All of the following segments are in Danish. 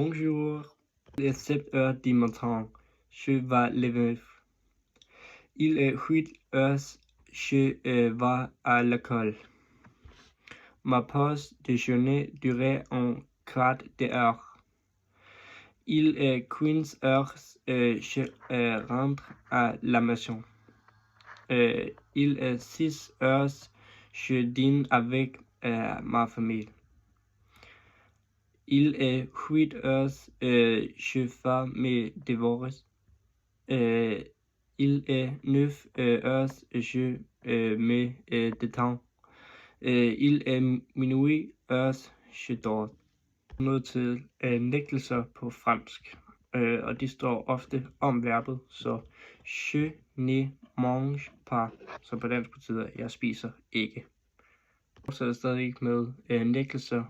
Bonjour, il est 7 heures du matin, je vais lever. Il est 8 heures, je vais à l'école. Ma pause déjeuner durait un quart d'heure. Il est 15 heures, je rentre à la maison. Il est 6 heures, je dîne avec ma famille. Il est 8 heures, je fais mes devoirs. Il est 9 heures, je me détends. Il er minuit heures, je dors. Nået til nægtelser på fransk, og de står ofte om verbet, så je ne mange pas, som på dansk betyder, jeg spiser ikke. Så er der stadig med nægtelser,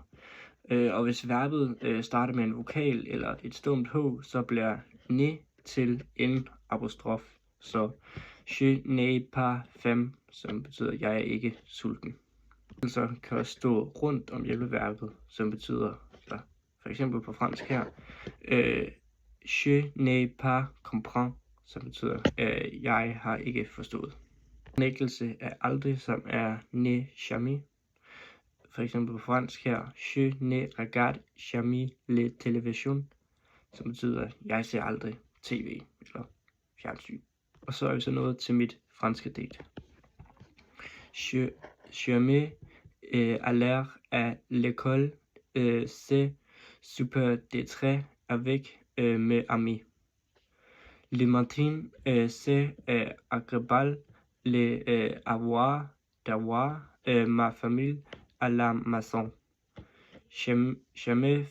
og hvis verbet starter med en vokal eller et stumt h, så bliver ne til en apostrof, så je n'ai pas faim, som betyder, jeg er ikke sulten. Så kan også stå rundt om hjælpeverbet, som betyder, for eksempel på fransk her, je n'ai pas compris, som betyder, jeg har ikke forstået. Nægtelse er aldrig, som er ne jamais. For eksempel på fransk her, je ne regarde jamais la télévision, som betyder, jeg ser aldrig tv eller fjernsyn. Og så er vi så nået til mit franske digt. Je jamais aller à l'école, c'est super d'être avec mes amis. Le matin, c'est agréable d'avoir ma famille à la maison. J'aime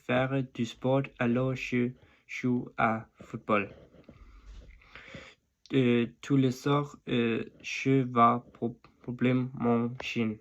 faire du sport, alors je joue à football. Tous les soirs, je vais problème mon chien.